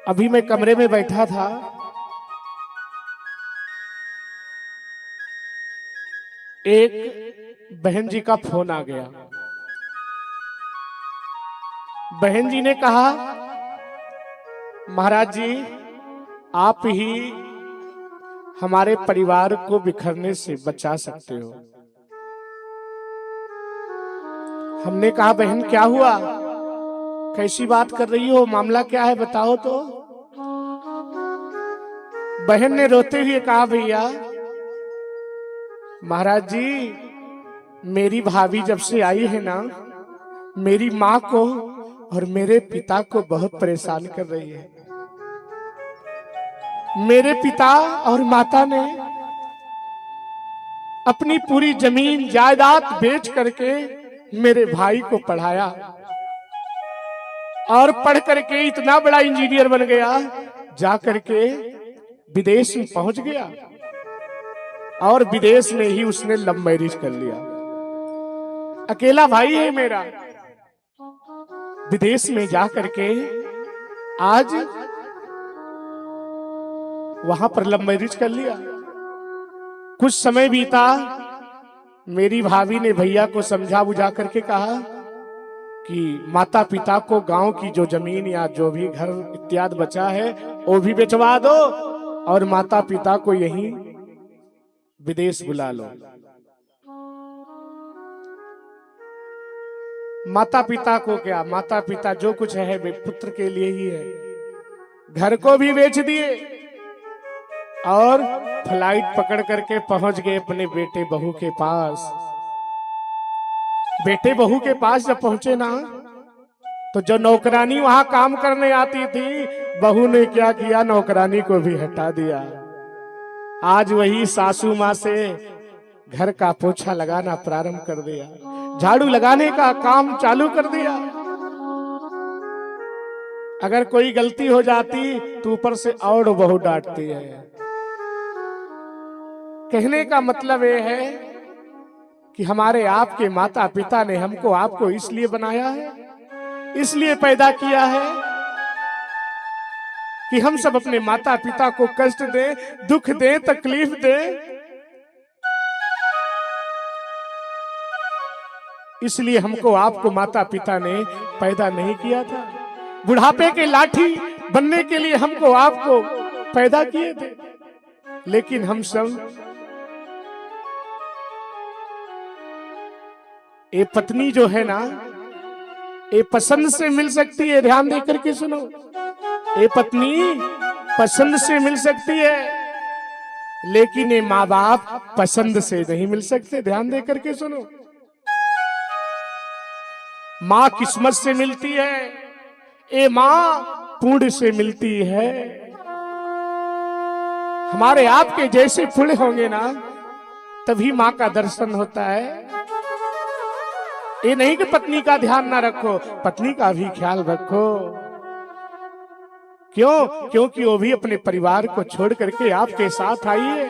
अभी मैं कमरे में बैठा था, एक बहन जी का फोन आ गया। बहन जी ने कहा, महाराज जी आप ही हमारे परिवार को बिखरने से बचा सकते हो। हमने कहा, बहन क्या हुआ, कैसी बात कर रही हो, मामला क्या है बताओ तो। बहन ने रोते हुए कहा, भैया महाराज जी मेरी भाभी जब से आई है ना, मेरी माँ को और मेरे पिता को बहुत परेशान कर रही है। मेरे पिता और माता ने अपनी पूरी जमीन जायदाद बेच करके मेरे भाई को पढ़ाया और पढ़ करके इतना बड़ा इंजीनियर बन गया, जा करके विदेश में पहुंच गया और विदेश में ही उसने लव मैरिज कर लिया। अकेला भाई है मेरा, विदेश में जा करके आज वहां पर लव मैरिज कर लिया। कुछ समय बीता, मेरी भाभी ने भैया को समझा बुझा करके कहा कि माता पिता को गांव की जो जमीन या जो भी घर इत्यादि बचा है वो भी बेचवा दो और माता पिता को यहीं विदेश बुला लो। माता पिता को क्या, माता पिता जो कुछ है वे पुत्र के लिए ही है। घर को भी बेच दिए और फ्लाइट पकड़ करके पहुंच गए अपने बेटे बहू के पास। बेटे बहू के पास जब पहुंचे ना, तो जो नौकरानी वहां काम करने आती थी, बहू ने क्या किया, नौकरानी को भी हटा दिया। आज वही सासू माँ से घर का पोछा लगाना प्रारंभ कर दिया, झाड़ू लगाने का काम चालू कर दिया। अगर कोई गलती हो जाती तो ऊपर से और बहू डांटती है। कहने का मतलब यह है कि हमारे आपके माता पिता ने हमको आपको इसलिए बनाया है, इसलिए पैदा किया है कि हम सब अपने माता पिता को कष्ट दें, दुख दें, तकलीफ दें। इसलिए हमको आपको माता पिता ने पैदा नहीं किया था। बुढ़ापे के लाठी बनने के लिए हमको आपको पैदा किए थे, लेकिन हम सब ये पत्नी जो है ना, ये पसंद से मिल सकती है, ध्यान दे करके सुनो। ये पत्नी पसंद से मिल सकती है, लेकिन ये माँ बाप पसंद से नहीं मिल सकते। ध्यान दे करके सुनो। माँ किस्मत से मिलती है, ये माँ पुण्य से मिलती है। हमारे आपके जैसे पुण्य होंगे ना, तभी माँ का दर्शन होता है। ये नहीं कि पत्नी का ध्यान ना रखो, पत्नी का भी ख्याल रखो। क्यों? क्योंकि वो भी अपने परिवार को छोड़ करके आपके साथ आई है।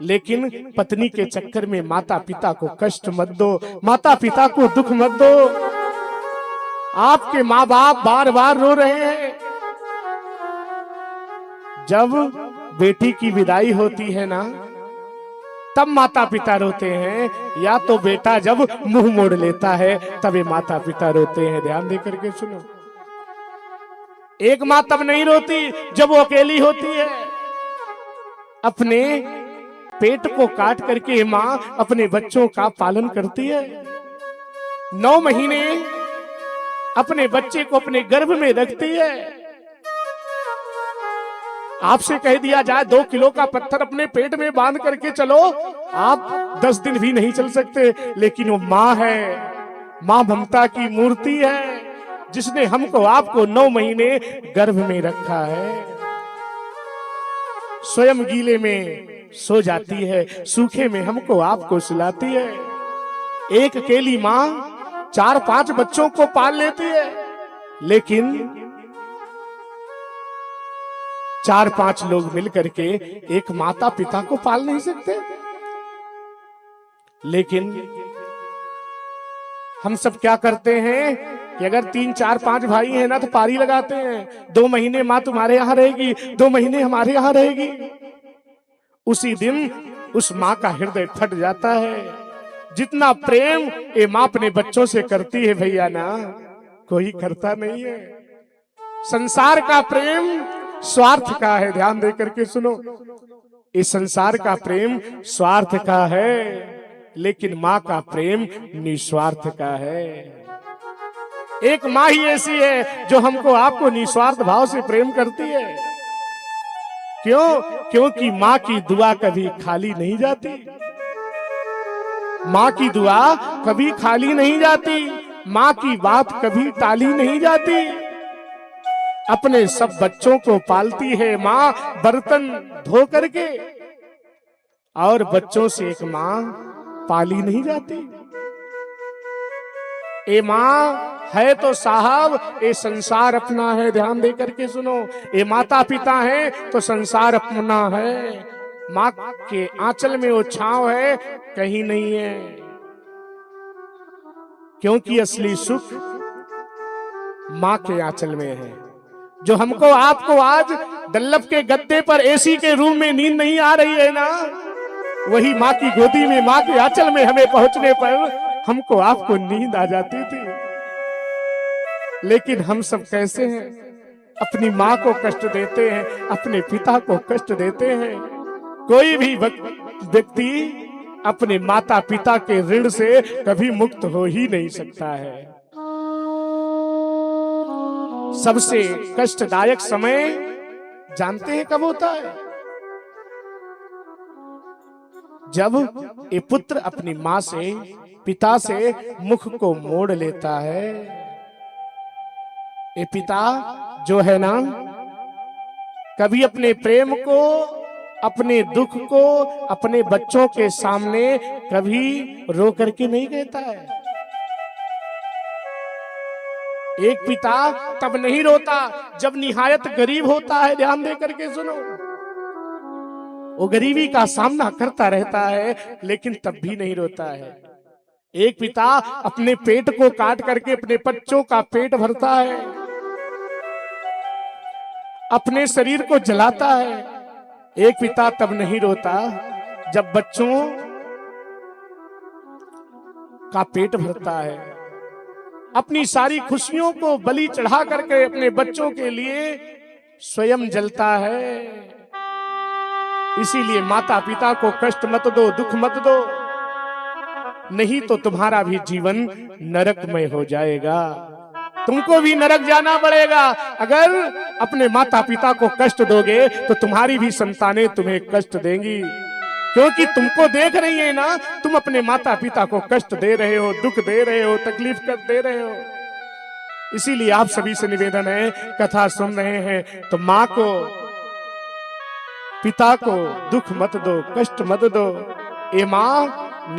लेकिन पत्नी के चक्कर में माता पिता को कष्ट मत दो, माता पिता को दुख मत दो। आपके माँ बाप बार बार रो रहे हैं। जब बेटी की विदाई होती है ना, तब माता पिता रोते हैं, या तो बेटा जब मुंह मोड़ लेता है तब ये माता पिता रोते हैं। ध्यान दे करके सुनो। एक माँ तब नहीं रोती जब वो अकेली होती है। अपने पेट को काट करके माँ अपने बच्चों का पालन करती है। 9 महीने अपने बच्चे को अपने गर्भ में रखती है। आपसे कह दिया जाए 2 किलो का पत्थर अपने पेट में बांध करके चलो, आप 10 दिन भी नहीं चल सकते। लेकिन वो माँ है, माँ ममता की मूर्ति है, जिसने हमको आपको 9 महीने गर्भ में रखा है। स्वयं गीले में सो जाती है, सूखे में हमको आपको सुलाती है। एक अकेली माँ 4-5 बच्चों को पाल लेती है, लेकिन 4-5 लोग मिलकर के एक माता पिता को पाल नहीं सकते। लेकिन हम सब क्या करते हैं कि अगर 3 4 5 भाई हैं ना तो पारी लगाते हैं, 2 महीने माँ तुम्हारे यहां रहेगी, 2 महीने हमारे यहां रहेगी। उसी दिन उस माँ का हृदय फट जाता है। जितना प्रेम ये माँ अपने बच्चों से करती है भैया ना, कोई करता नहीं है। संसार का प्रेम स्वार्थ का है, ध्यान दे करके सुनो। इस संसार का प्रेम स्वार्थ का है, लेकिन माँ का प्रेम निस्वार्थ का है। एक माँ ही ऐसी है जो हमको आपको निस्वार्थ भाव से प्रेम करती है। क्यों? क्योंकि माँ की दुआ कभी खाली नहीं जाती। माँ की दुआ कभी खाली नहीं जाती, माँ की बात कभी टाली नहीं जाती। अपने सब बच्चों को पालती है माँ बर्तन धो करके, और बच्चों से एक माँ पाली नहीं जाती। ए माँ है तो साहब ये संसार अपना है, ध्यान दे करके सुनो। ये माता पिता है तो संसार अपना है। माँ के आंचल में वो छांव है, कहीं नहीं है। क्योंकि असली सुख माँ के आंचल में है। जो हमको आपको आज डल्लभ के गद्दे पर एसी के रूम में नींद नहीं आ रही है ना, वही माँ की गोदी में, माँ के आंचल में हमें पहुंचने पर हमको आपको नींद आ जाती थी। लेकिन हम सब कैसे हैं? अपनी माँ को कष्ट देते हैं, अपने पिता को कष्ट देते हैं। कोई भी व्यक्ति अपने माता पिता के ऋण से कभी मुक्त हो ही नहीं सकता है। सबसे कष्टदायक समय जानते हैं कब होता है? जब ये पुत्र अपनी माँ से, पिता से मुख को मोड़ लेता है। ये पिता जो है ना, कभी अपने प्रेम को, अपने दुख को अपने बच्चों के सामने कभी रो करके नहीं कहता है। एक पिता तब नहीं रोता जब निहायत गरीब होता है, ध्यान दे करके सुनो। वो गरीबी का सामना करता रहता है लेकिन तब भी नहीं रोता है। एक पिता अपने पेट को काट करके अपने बच्चों का पेट भरता है, अपने शरीर को जलाता है। एक पिता तब नहीं रोता जब बच्चों का पेट भरता है, अपनी सारी खुशियों को बलि चढ़ा करके अपने बच्चों के लिए स्वयं जलता है। इसीलिए माता पिता को कष्ट मत दो, दुख मत दो, नहीं तो तुम्हारा भी जीवन नरकमय हो जाएगा। तुमको भी नरक जाना पड़ेगा। अगर अपने माता पिता को कष्ट दोगे तो तुम्हारी भी संतानें तुम्हें कष्ट देंगी, क्योंकि तुमको देख रही है ना, तुम अपने माता पिता को कष्ट दे रहे हो, दुख दे रहे हो, तकलीफ कर दे रहे हो। इसीलिए आप सभी से निवेदन है, कथा सुन रहे हैं तो माँ को, पिता को दुख मत दो, कष्ट मत दो। ए माँ